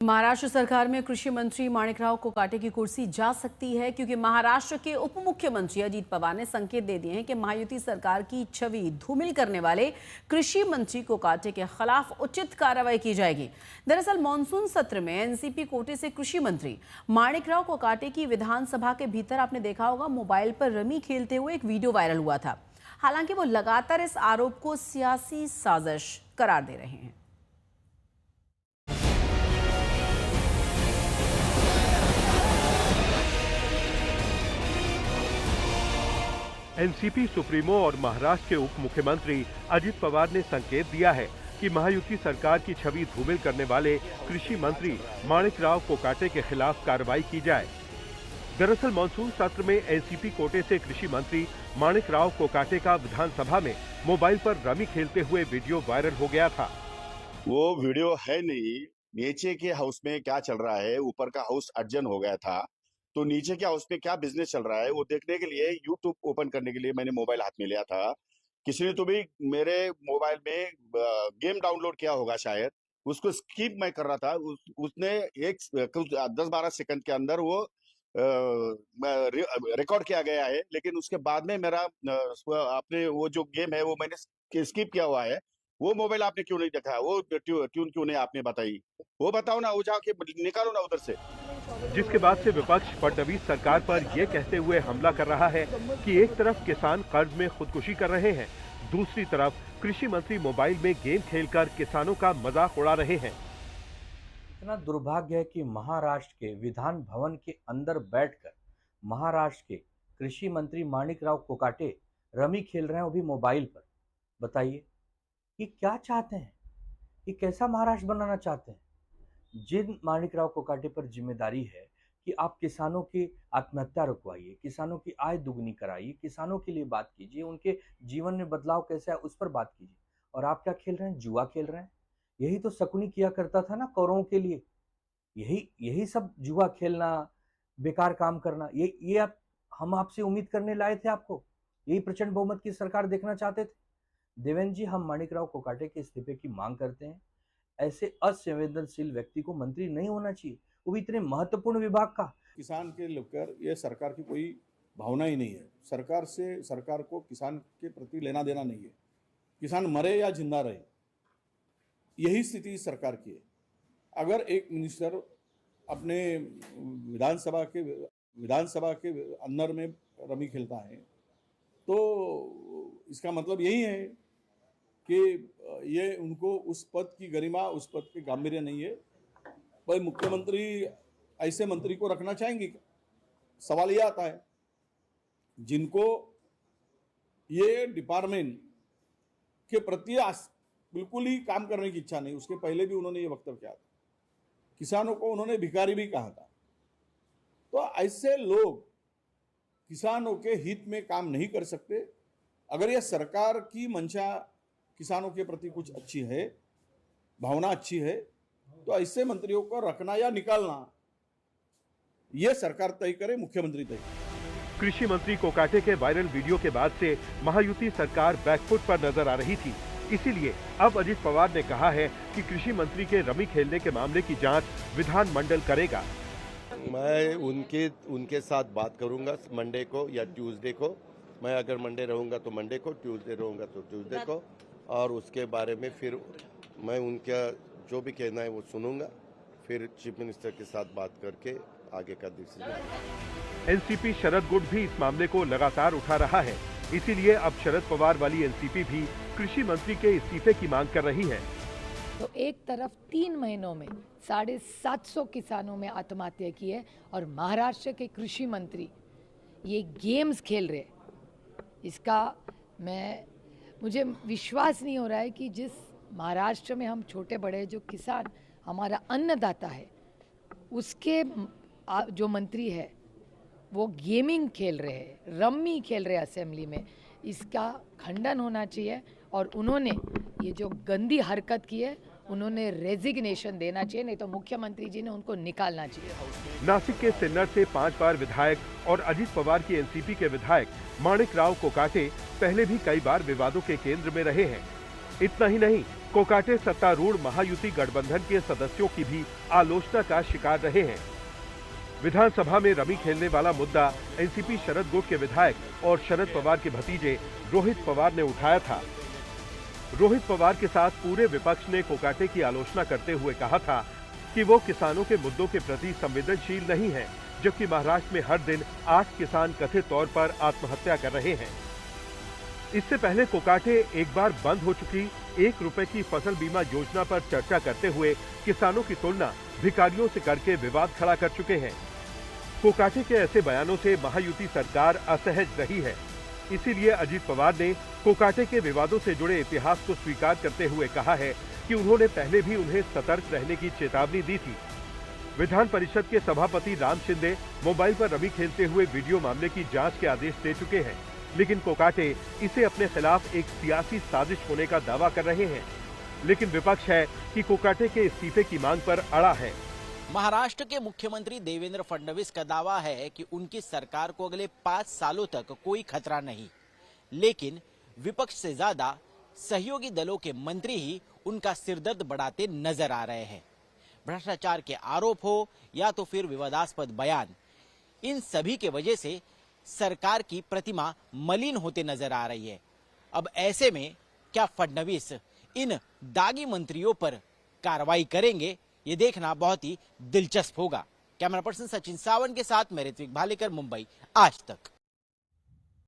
महाराष्ट्र सरकार में कृषि मंत्री माणिकराव कोकाटे की कुर्सी जा सकती है, क्योंकि महाराष्ट्र के उप मुख्यमंत्री अजीत पवार ने संकेत दे दिए हैं कि महायुति सरकार की छवि धूमिल करने वाले कृषि मंत्री कोकाटे के खिलाफ उचित कार्रवाई की जाएगी। दरअसल मानसून सत्र में एनसीपी कोटे से कृषि मंत्री माणिकराव कोकाटे की विधानसभा के भीतर आपने देखा होगा मोबाइल पर रमी खेलते हुए एक वीडियो वायरल हुआ था। हालांकि वो लगातार इस आरोप को सियासी साजिश करार दे रहे हैं। एनसीपी सुप्रीमो और महाराष्ट्र के उप मुख्यमंत्री अजित पवार ने संकेत दिया है कि महायुति सरकार की छवि धूमिल करने वाले कृषि मंत्री माणिकराव कोकाटे के खिलाफ कार्रवाई की जाए। दरअसल मानसून सत्र में एनसीपी कोटे से कृषि मंत्री माणिकराव कोकाटे का विधानसभा में मोबाइल पर रमी खेलते हुए वीडियो वायरल हो गया था। वो वीडियो है नहीं, नीचे के हाउस में क्या चल रहा है, ऊपर का हाउस अर्जन हो गया था, तो नीचे के हाउस में क्या बिजनेस चल रहा है वो देखने के लिए यूट्यूब ओपन करने के लिए मैंने मोबाइल हाथ में लिया था। किसी ने तो भी मेरे मोबाइल में गेम डाउनलोड किया होगा शायद, उसको स्किप मैं कर रहा था। उसने एक 10-12 सेकंड के अंदर वो रिकॉर्ड किया गया है, लेकिन उसके बाद में मेरा आपने वो जो गेम है वो मैंने स्किप किया हुआ है। वो मोबाइल आपने क्यों नहीं देखा, वो ट्यून क्यों नहीं आपने बताई, वो बताओ ना, वो जाके निकालो ना उधर से। जिसके बाद से विपक्ष फडणवीस सरकार पर यह कहते हुए हमला कर रहा है कि एक तरफ किसान कर्ज में खुदकुशी कर रहे हैं, दूसरी तरफ कृषि मंत्री मोबाइल में गेम खेलकर किसानों का मजाक उड़ा रहे हैं। इतना दुर्भाग्य है कि महाराष्ट्र के विधान भवन के अंदर बैठकर महाराष्ट्र के कृषि मंत्री माणिकराव कोकाटे रमी खेल रहे हैं, वो भी मोबाइल पर। बताइए ये क्या चाहते हैं, ये कैसा महाराष्ट्र बनाना चाहते हैं? जिन माणिकराव कोकाटे पर जिम्मेदारी है कि आप किसानों की आत्महत्या रुकवाइए, किसानों की आय दुगनी कराइए, किसानों के लिए बात कीजिए, उनके जीवन में बदलाव कैसे है उस पर बात कीजिए, और आप क्या खेल रहे हैं? जुआ खेल रहे हैं। यही तो शकुनी किया करता था ना कौरवों के लिए, यही सब जुआ खेलना, बेकार काम करना, ये आप हम आपसे उम्मीद करने लाए थे आपको? यही प्रचंड बहुमत की सरकार देखना चाहते थे? देवेंद्र जी, हम माणिकराव कोकाटे के इस्तीफे की मांग करते हैं। ऐसे असंवेदनशील व्यक्ति को मंत्री नहीं होना चाहिए, वो भी इतने महत्वपूर्ण विभाग का। किसान के लेकर ये सरकार की कोई भावना ही नहीं है। सरकार को किसान के प्रति लेना देना नहीं है। किसान मरे या जिंदा रहे, यही स्थिति सरकार की है। अगर एक मिनिस्टर अपने विधानसभा के अंदर में रमी खेलता है तो इसका मतलब यही है कि ये उनको उस पद की गरिमा, उस पद के गांभीर्य नहीं है। भाई मुख्यमंत्री ऐसे मंत्री को रखना चाहेंगे? सवाल ये आता है, जिनको ये डिपार्टमेंट के प्रति बिल्कुल ही काम करने की इच्छा नहीं। उसके पहले भी उन्होंने ये वक्तव्य किया था, किसानों को उन्होंने भिखारी भी कहा था। तो ऐसे लोग किसानों के हित में काम नहीं कर सकते। अगर यह सरकार की मंशा किसानों के प्रति कुछ अच्छी है, भावना अच्छी है, तो ऐसे मंत्रियों को रखना या निकालना यह सरकार तय करे, मुख्यमंत्री तय करे। कृषि मंत्री कोकाटे के वायरल वीडियो के बाद से महायुति सरकार बैकफुट पर नजर आ रही थी। इसीलिए अब अजित पवार ने कहा है कि कृषि मंत्री के रमी खेलने के मामले की जांच विधानमंडल करेगा। मैं उनके साथ बात करूंगा मंडे को या ट्यूसडे को। मैं अगर मंडे रहूंगा तो मंडे को, ट्यूसडे रहूंगा तो ट्यूसडे को, और उसके बारे में फिर मैं उनका जो भी कहना है वो सुनूंगा, फिर चीफ मिनिस्टर के साथ बात करके आगे का डिसीजन। एनसीपी शरद गुट भी इस मामले को लगातार उठा रहा है। इसीलिए अब शरद पवार वाली एनसीपी भी कृषि मंत्री के इस्तीफे की मांग कर रही है। तो एक तरफ 3 महीनों में 750 किसानों में आत्महत्या की है, और महाराष्ट्र के कृषि मंत्री ये गेम्स खेल रहे हैं। इसका मुझे विश्वास नहीं हो रहा है कि जिस महाराष्ट्र में हम छोटे बड़े जो किसान हमारा अन्नदाता है, उसके जो मंत्री है वो गेमिंग खेल रहे हैं, रम्मी खेल रहे हैं असेंबली में। इसका खंडन होना चाहिए, और उन्होंने ये जो गंदी हरकत की है उन्होंने रेजिग्नेशन देना चाहिए, नहीं तो मुख्यमंत्री जी ने उनको निकालना चाहिए। नासिक के सिन्नर से 5 बार विधायक और अजित पवार की एनसीपी के विधायक माणिकराव कोकाटे पहले भी कई बार विवादों के केंद्र में रहे हैं। इतना ही नहीं, कोकाटे सत्तारूढ़ महायुति गठबंधन के सदस्यों की भी आलोचना का शिकार रहे हैं। विधानसभा में रमी खेलने वाला मुद्दा एनसीपी शरद गुट के विधायक और शरद पवार के भतीजे रोहित पवार ने उठाया था। रोहित पवार के साथ पूरे विपक्ष ने कोकाटे की आलोचना करते हुए कहा था कि वो किसानों के मुद्दों के प्रति संवेदनशील नहीं है, जबकि महाराष्ट्र में हर दिन 8 किसान कथित तौर पर आत्महत्या कर रहे हैं। इससे पहले कोकाटे एक बार बंद हो चुकी 1 रुपए की फसल बीमा योजना पर चर्चा करते हुए किसानों की तुलना भिखारियों से करके विवाद खड़ा कर चुके हैं। कोकाटे के ऐसे बयानों से महायुति सरकार असहज रही है। इसीलिए अजीत पवार ने कोकाटे के विवादों से जुड़े इतिहास को स्वीकार करते हुए कहा है कि उन्होंने पहले भी उन्हें सतर्क रहने की चेतावनी दी थी। विधान परिषद के सभापति राम शिंदे मोबाइल पर रमी खेलते हुए वीडियो मामले की जांच के आदेश दे चुके हैं, लेकिन कोकाटे इसे अपने खिलाफ एक सियासी साजिश होने का दावा कर रहे हैं। लेकिन विपक्ष है कि कोकाटे के इस्तीफे की मांग पर अड़ा है। महाराष्ट्र के मुख्यमंत्री देवेंद्र फडणवीस का दावा है कि उनकी सरकार को अगले 5 सालों तक कोई खतरा नहीं, लेकिन विपक्ष से ज्यादा सहयोगी दलों के मंत्री ही उनका सिरदर्द बढ़ाते नजर आ रहे हैं। भ्रष्टाचार के आरोप हो या तो फिर विवादास्पद बयान, इन सभी के वजह से सरकार की प्रतिमा मलिन होते नजर आ रही है। अब ऐसे में क्या फडणवीस इन दागी मंत्रियों पर कार्रवाई करेंगे, ये देखना बहुत ही दिलचस्प होगा। कैमरा पर्सन सचिन सावंत के साथ मैं ऋत्विक भालेकर, मुंबई आज तक।